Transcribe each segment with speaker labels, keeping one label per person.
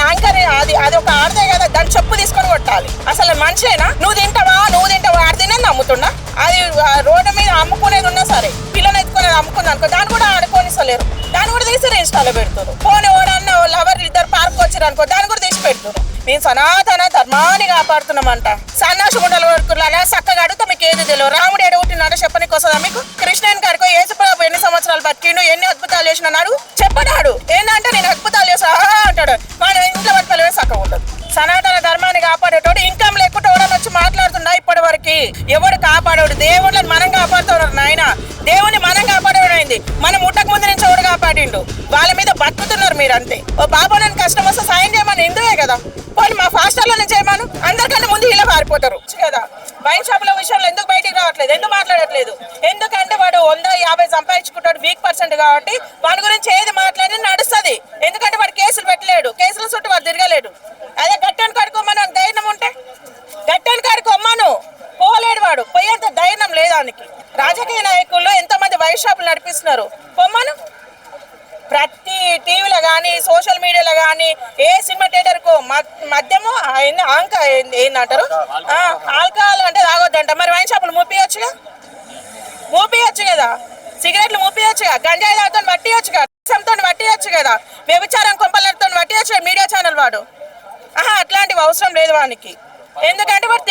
Speaker 1: Anchor అది ఒక ఆడదే కదా, దాన్ని చెప్పు తీసుకొని కొట్టాలి. అసలు మనిషేనా? నువ్వు తింటావా ఆడ తినేది అమ్ముతుండా? అది రోడ్డు మీద అమ్ముకునేది ఉన్నా సరే, పిల్లని ఎత్తుకునేది అమ్ముకుంది అనుకో, దాన్ని కూడా ఆడుకోనిస్తలేరు. దాన్ని కూడా తీసి ఇన్స్టాలో పెడుతున్నారు. పోనీ ఓడన్న లవర్ ఇద్దరు పార్క్ వచ్చారు అనుకో, దాన్ని కూడా తీసి పెడుతున్నారు. మేము సనాతన ధర్మాన్ని కాపాడుతున్నామంట. సన్నాసి గుండెల వరకు చక్కగా అడుగుతా మీకు ఏది తెలియదు. రాముడు ఎడగొట్టినాడో చెప్పనికి వస్తుందా మీకు? కృష్ణన్ గారికో యేసుప్రభు ఎన్ని సంవత్సరాలు బతికిండు, ఎన్ని అద్భుతాలు చేసినాడు చెప్పనాడు. ఏంటంటే నేను అద్భుతాలు చేసా అంటాడు. మన ఇంట్లో మన పిల్లలు చక్కగా ఉండదు. సనాతన ధర్మాన్ని కాపాడేటోడు ఇన్కమ్ లేకుండా ఎవడని వచ్చి మాట్లాడుతున్నా ఇప్పటి వరకు ఎవడు కాపాడేవాడు? దేవుళ్ళని మనం కాపాడుతున్నారు నాయన. దేవుని మనం కాపాడేవాడైంది. మనం ముట్టక ముందు నుంచి ఎవడు కాపాడిండు? వాళ్ళ మీద బతుకుతున్నారు మీరు అంతే. ఓ బాబు నన్ను కష్టం వస్తే సాయం చేయమని ఎందుకే కదా. పోనీ మా ఫాస్టర్లో నుంచి చేయమను. అందరికంటే ముందు ఇలా పారిపోతారు కదా. వైన్ షాపుల విషయంలో ఎందుకు బయటికి రావట్లేదు, ఎందుకు మాట్లాడట్లేదు? ఎందుకంటే వాడు 100-50 సంపాదించుకుంటాడు, వీక్ పర్సెంట్ కాబట్టి వాడి గురించి ఏది మాట్లాడి నడుస్తుంది. ఎందుకంటే వాడు కేసులు పెట్టలేడు, కేసుల చుట్టూ వాడు తిరగలేడు. అదే గట్టని కడుకోమని ధైర్యం ఉంటే గట్టని కడుకోమ్మను పోలేడు. వాడు పోయేంత ధైర్యం లేదు ఆయనకి. రాజకీయ నాయకుల్లో ఎంతమంది వైన్ షాపులు నడిపిస్తున్నారు పొమ్మను. ప్రతి టీవీలో కానీ సోషల్ మీడియాలో కానీ ఏ సినిమా థియేటర్కు మద్యము ఏంటంటారు ఆల్కహాల్ అంటే తాగొద్దంట. మరి వైన్ షాపులు మూపియొచ్చుగా కదా. సిగరెట్లు మూపియొచ్చుగా, గంజాయి తాగుతో పట్టియొచ్చుగా, తో పట్టియొచ్చు కదా, వ్యభిచారం కొంపలతో పట్టియొచ్చు మీడియా ఛానల్ వాడు. అట్లాంటివి అవసరం లేదు వానికి. ఎందుకంటే వాడు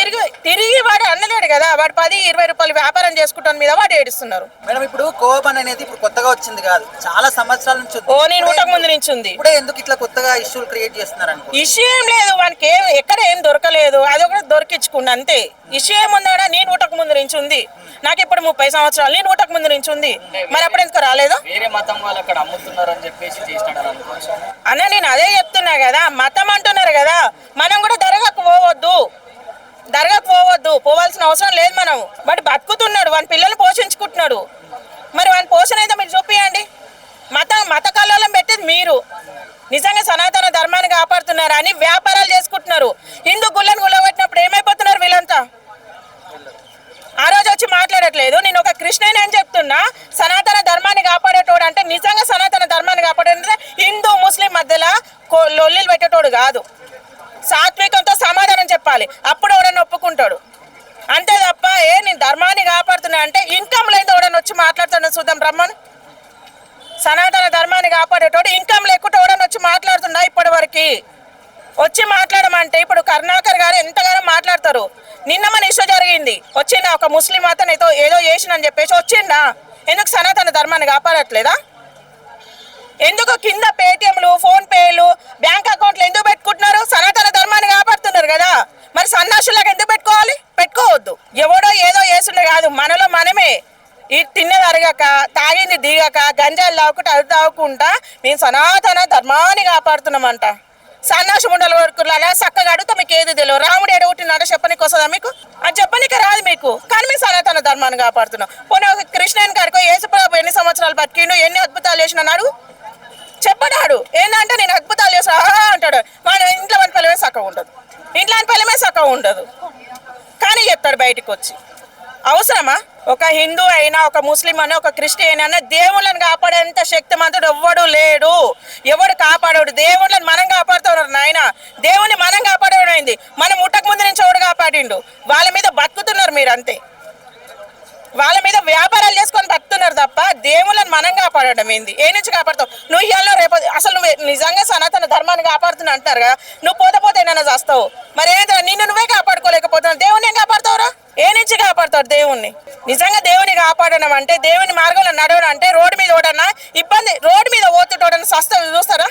Speaker 1: తిరిగి వాడు అన్నలేడు కదా. వాడు 10-20 రూపాయలు వ్యాపారం చేసుకుంటాను మీద వాడు ఏడుస్తున్నారు.
Speaker 2: మేడం ఇప్పుడు కోపం అనేది ఇప్పుడు కొత్తగా వచ్చింది కాదు, చాలా సంవత్సరాల నుంచి
Speaker 1: నేను ఊటకు ముందు నుంచి ఉంది.
Speaker 2: ఇప్పుడే ఎందుకు ఇట్లా కొత్తగా ఇష్యూలు క్రియేట్ చేస్తున్నారు?
Speaker 1: ఇష్యూ ఏం లేదు వానికి, ఎక్కడ ఏం దొరకలేదు, అది ఒకటి దొరికించుకున్నా అంతే. ఇష్యూ ఏముందా? నేను ఊటకు ముందు నుంచి ఉంది. నాకు ఇప్పుడు 30 సంవత్సరాలు, నేను ఊటకు ముందు నుంచి ఉంది. మరి అప్పుడు ఎందుకు రాలేదు అన్న? నేను అదే చెప్తున్నా కదా, మతం అంటున్నారు కదా. మనం కూడా దర్గాకు పోవాల్సిన అవసరం లేదు. మనం వాడు బతుకుతున్నాడు, వాని పిల్లలు పోషించుకుంటున్నాడు. మరి వాని పోషణ అయితే మీరు చూపియండి. మత కళ్ళలో పెట్టేది మీరు. నిజంగా సనాతన ధర్మాన్ని కాపాడుతున్నారు అని వ్యాపారాలు చేసుకుంటున్నారు. హిందూ గుళ్ళను గుల్లగొట్టినప్పుడు ఏమైపోతున్నారు వీళ్ళంతా? ఆ రోజు వచ్చి మాట్లాడట్లేదు. నేను ఒక కృష్ణని అని చెప్తున్నా. సనాతన ధర్మాన్ని కాపాడేటోడు అంటే నిజంగా సనాతన ధర్మాన్ని కాపాడే హిందూ ముస్లిం మధ్యలో లొల్లిలు పెట్టేటోడు కాదు. సాత్వికంతో సమాధానం చెప్పాలి, అప్పుడు ఎవడన్నా ఒప్పుకుంటాడు. అంతే తప్ప నేను ధర్మాన్ని కాపాడుతున్నా అంటే ఇన్కమ్ లేదు ఎవడన్నా వచ్చి మాట్లాడుతున్నా చూద్దాం రమ్మని. సనాతన ధర్మాన్ని కాపాడేటోడు ఇన్కమ్ లేకుండా ఎవడన్నా వచ్చి మాట్లాడుతున్నా ఇప్పటి వరకు వచ్చి మాట్లాడమంటే. ఇప్పుడు కరుణాకర్ గారు ఎంతగానో మాట్లాడతారు. నిన్న మన ఇష్యూ జరిగింది, వచ్చిందా ఒక ముస్లిం అతను ఏదో చేసినని చెప్పేసి వచ్చిందా? ఎందుకు సనాతన ధర్మాన్ని కాపాడట్లేదా? ఎందుకు కింద పేటిఎంలు, ఫోన్ పేలు, బ్యాంక్ అకౌంట్లు ఎందుకు పెట్టుకుంటున్నారు? సనాతన ధర్మాన్ని కాపాడుతున్నారు కదా. మరి సన్నాసులకు ఎందుకు పెట్టుకోవద్దు. ఎవడో ఏదో చేస్తుండే కాదు, మనలో మనమే. ఈ తిన్నది అరగక, తాగింది దిగక, గంజాలు తాగుకుంటా అది తాగుకుంటా మేము సనాతన ధర్మాన్ని కాపాడుతున్నామంట. సన్నాసి ముండల వరకు చక్కగా అడుగుతా మీకు ఏది తెలియదు. రాముడు ఎడగొట్టినాడో చెప్పనికి వస్తుందా మీకు? అది చెప్పనికి రాదు మీకు, కానీ మేము సనాతన ధర్మాన్ని కాపాడుతున్నాం. పోనీ ఒక కృష్ణన్ గారికో యేసుప్రభు ఎన్ని సంవత్సరాలు బతికిండు, ఎన్ని అద్భుతాలు చేసినాడు చెప్పనాడు. ఏంటంటే నేను అద్భుతాలు చేసా అంటాడు. మన ఇంట్లో మన పిల్లమే చక్కగా ఉండదు, కానీ చెప్తాడు బయటకు వచ్చి. అవసరమా? ఒక హిందూ అయినా, ఒక ముస్లిం అయినా, ఒక క్రిస్టియన్ అయినా దేవుళ్ళని కాపాడేంత శక్తిమంతుడు ఎవ్వడు లేడు. ఎవడు కాపాడాడు? దేవుళ్ళని మనం కాపాడుతున్నారు నాయన. దేవుని మనం కాపాడేవాడైంది. మనం ముట్టక ముందు నుంచి ఎవడు కాపాడిండు? వాళ్ళ మీద బతుకుతున్నారు మీరు అంతే. వాళ్ళ మీద వ్యాపారాలు చేసుకొని బతుకుతున్నారు తప్ప దేవుళ్ళని మనం కాపాడడం ఏంది? ఏ నుంచి కాపాడుతావు నువ్వు? ఇవాళ రేపు అసలు నువ్వు నిజంగా సనాతన ధర్మాన్ని కాపాడుతున్నా అంటారు కదా. నువ్వు పోతే ఏమైనా చేస్తావు. మరి ఏంటంటే నిన్ను నువ్వే కాపాడుకోలేకపోతున్నావు, దేవుని ఏం కాపాడుతావురా? ఏ నుంచి కాపాడుతాడు దేవుణ్ణి? నిజంగా దేవుని కాపాడడం అంటే, దేవుని మార్గంలో నడవడం అంటే, రోడ్డు మీద ఓడన్నా ఇబ్బంది, రోడ్డు మీద పోతుంటోడన్నా సస్తా చూస్తారా?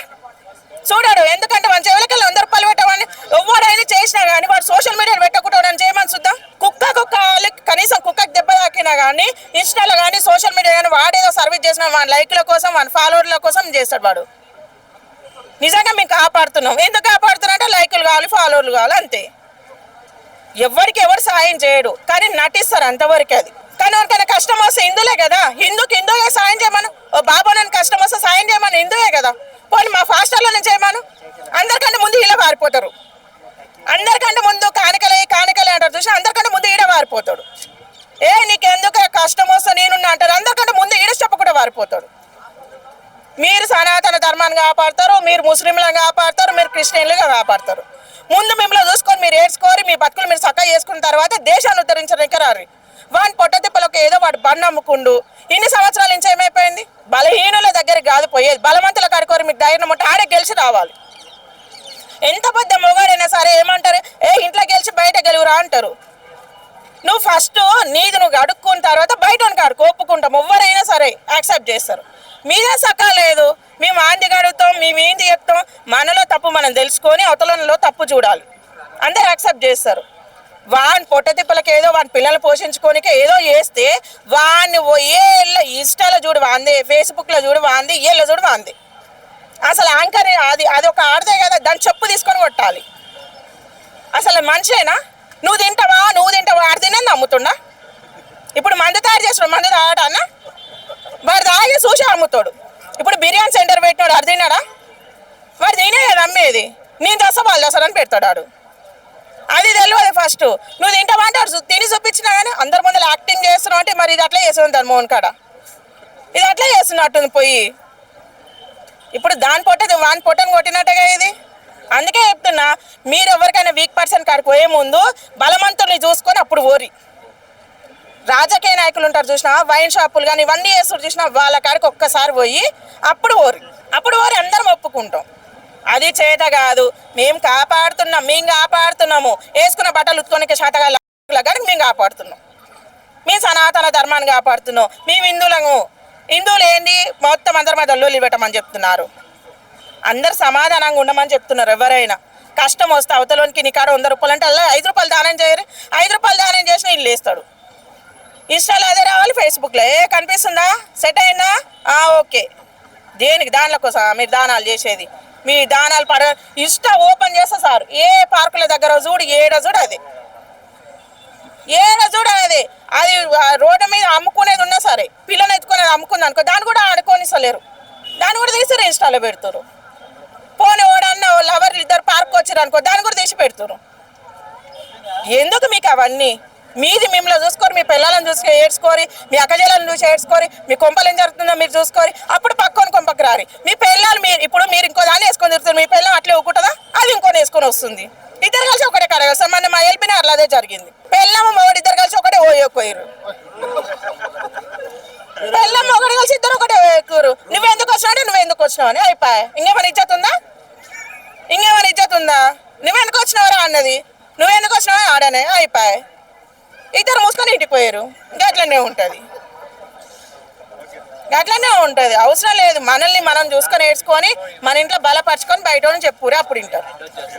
Speaker 1: చూడాడు. ఎందుకంటే మన చెవులకెళ్ళి 100 రూపాయలు పెట్టమని ఎవరైనా చేసినా కానీ వాడు సోషల్ మీడియాలో పెట్టకూడదని చేయమని చూద్దాం. కనీసం కుక్కకి దెబ్బ తాకినా కానీ ఇన్స్టాలో కానీ సోషల్ మీడియా కానీ వాడేదో సర్వీస్ చేసిన వాడి లైక్ల కోసం, వాడి ఫాలోవర్ల కోసం చేస్తాడు వాడు. నిజంగా మేము కాపాడుతున్నాం. ఎందుకు కాపాడుతున్నా అంటే లైకులు కావాలి, ఫాలోవర్లు కావాలి అంతే. ఎవరు సాయం చేయడు, కానీ నటిస్తారు అంతవరకు. అది కానీ ఎవరికైనా కష్టం వస్తే హిందులే కదా. హిందూయే సాయం చేయమను. ఓ బాబు నన్ను కష్టం వస్తే సాయం చేయమని హిందుయే కదా. పోనీ మా ఫాస్టర్లో నుంచి చేయమను. అందరికంటే ముందు ఇలా పారిపోతారు. అందరికంటే ముందు కానికలే అంటారు చూసి, అందరికంటే ముందు ఈడ వారిపోతాడు. నీకెందుకు కష్టం వస్తే నేనున్నా అంటారు. అందరికంటే ముందు ఈడ చెప్పకుండా వారిపోతాడు. మీరు సనాతన ధర్మాన్ని కాపాడతారు, మీరు ముస్లింలను కాపాడతారు, మీరు క్రిస్టియన్లుగా కాపాడతారు. ముందు మిమ్మల్ని చూసుకొని మీరు ఏడ్చుకోరి, మీ బతుకులు మీరు చక్కగా చేసుకున్న తర్వాత దేశాన్ని ఉద్ధరించడానికి రారు. వాడిని పొట్టతిప్పలకు ఏదో వాడు బండి అమ్ముకుండు. ఇన్ని సంవత్సరాల నుంచి ఏమైపోయింది? బలహీనుల దగ్గరికి కాదు పోయేది, బలవంతుల కడుకోరు. మీకు ధైర్యం ఉంటే ఆడే గెలిచి రావాలి. ఎంత పెద్ద మొగాడైనా సరే ఏమంటారు, ఇంట్లో గెలిచి బయట గెలువురా అంటారు. నువ్వు ఫస్ట్ నీది నువ్వు అడుక్కున్న తర్వాత బయట అడుగు ఒప్పుకుంటాం, ఎవరైనా సరే యాక్సెప్ట్ చేస్తారు. మీదే సకా లేదు, మేము ఆంది అడుగుతాం, మేము ఏంది చెప్తాం. మనలో తప్పు మనం తెలుసుకొని అవతలలో తప్పు చూడాలి, అందరు యాక్సెప్ట్ చేస్తారు. వాని పొట్టతిప్పలకి ఏదో వాని పిల్లలు పోషించుకోనికే ఏదో చేస్తే వాడిని ఏ ఇన్స్టాలో చూడు వాంది, ఫేస్బుక్లో చూడు వాంది, ఏళ్ళ చూడు వాంది. అసలు యాంకర్ అది ఒక ఆడదే కదా, దాన్ని చెప్పు తీసుకొని కొట్టాలి. అసలు మనిషేనా? నువ్వు తింటావా ఆడ తినని నమ్ముతుండా? ఇప్పుడు మందు తయారు చేస్తున్నాడు, మందు తాగడాన్నా? వాడు తాగి చూసి అమ్ముతాడు. ఇప్పుడు బిర్యానీ సెంటర్ పెట్టినాడు, ఆడు తిన్నాడా? వాడు తినే కదా అమ్మేది. నేను దశ వాళ్ళు దసరని పెడతాడు ఆడు. అది తెలియదు. ఫస్ట్ నువ్వు తింటావా అంటే వాడు తిని చూపించినా కానీ అందరి ముందు యాక్టింగ్ చేస్తున్నావు అంటే మరి ఇది అట్లా చేస్తుంది దాని మోహన్ కాడ, ఇది అట్లా చేస్తున్నట్టుంది పోయి. ఇప్పుడు వాని పొట్టని కొట్టినట్టుగా ఇది. అందుకే చెప్తున్నా, మీరు ఎవరికైనా వీక్ పర్సన్ కాడికి పోయే ముందు బలవంతుల్ని చూసుకొని అప్పుడు ఓరి. రాజకీయ నాయకులు ఉంటారు చూసినా, వైన్ షాపులు కానీ ఇవన్నీ చేస్తారు చూసినా, వాళ్ళ కాడికి ఒక్కసారి పోయి అప్పుడు ఓరి అందరం ఒప్పుకుంటాం. అది చేత కాదు, మేము కాపాడుతున్నాము. వేసుకున్న బట్టలు ఉత్తుకోనికే శాతగాళ్ళ కానీ మేము కాపాడుతున్నాం. మేము సనాతన ధర్మాన్ని కాపాడుతున్నాం. మేము హిందువులు ఏంటి మొత్తం అందరి మీద లొల్లి పెట్టమని చెప్తున్నారు. అందరు సమాధానంగా ఉండమని చెప్తున్నారు. ఎవరైనా కష్టం వస్తే అవతలోనికి నీ కాడ 100 రూపాయలు అంటే అలా 5 రూపాయలు దానం చేయరు. 5 రూపాయలు దానం చేసినా ఇల్లు వేస్తాడు. ఇన్స్టాలో అదే రావాలి, ఫేస్బుక్లో కనిపిస్తుందా, సెట్ అయిందా, ఓకే. దేనికి? దానిల కోసం మీరు దానాలు చేసేది. మీ దానాలు ఇన్స్టా ఓపెన్ చేస్తే సార్ ఏ పార్కుల దగ్గర చూడు, ఏడ చూడు అది అది రోడ్డు మీద అమ్ముకునేది ఉన్నా సరే, పిల్లని ఎత్తుకునేది అమ్ముకుంది అనుకో, దాన్ని కూడా ఆడుకోనిస్తలేరు, దాన్ని కూడా తీసి ఇన్స్టాలో పెడతారు. పోనీ ఓడన్న లవర్లు ఇద్దరు పార్క్ వచ్చారు అనుకో, దాన్ని కూడా తీసి పెడతారు. ఎందుకు మీకు అవన్నీ? మీది మిమ్మల్ని చూసుకొని, మీ పిల్లలను చూసి ఏడ్చుకోరి, మీ అక్కజలను చూసి ఏడ్చుకోరి, మీ కొంపలు ఏం జరుగుతుందో మీరు చూసుకోరి, అప్పుడు పక్కన కొంపకి రారి. మీ పిల్లలు మీరు ఇంకో దాన్ని వేసుకొని తిరుగుతారు, మీ పిల్లలు అట్లే ఊకుంటుందా? అది ఇంకొని వేసుకొని వస్తుంది. ఇద్దరు కలిసి ఒకటే కడ వస్తాం. మన మా ఎల్పిన అట్లా అదే జరిగింది. పెళ్ళమ్మ మొగడు ఇద్దరు కలిసి ఒకటే ఓయకపోయారు, పెళ్ళమ్మ ఒకటి కలిసి ఇద్దరు ఒకటే ఓయకూరు. నువ్వెందుకు వచ్చినావు అంటే నువ్వెందుకు వచ్చినావు అని అయిపోయా. ఇంకేమైనా ఇజ్జత్ ఉందా? నువ్వెందుకు వచ్చినావరా అన్నది, నువ్వెందుకు వచ్చినావా ఆడనే అయిపోయా. ఇద్దరు మూసుకొని ఇంటికి పోయారు. గట్లనే ఉంటుంది. అవసరం లేదు. మనల్ని మనం చూసుకొని నేర్చుకొని మన ఇంట్లో బలపరుచుకొని బయట చెప్పురే, అప్పుడు వింటారు.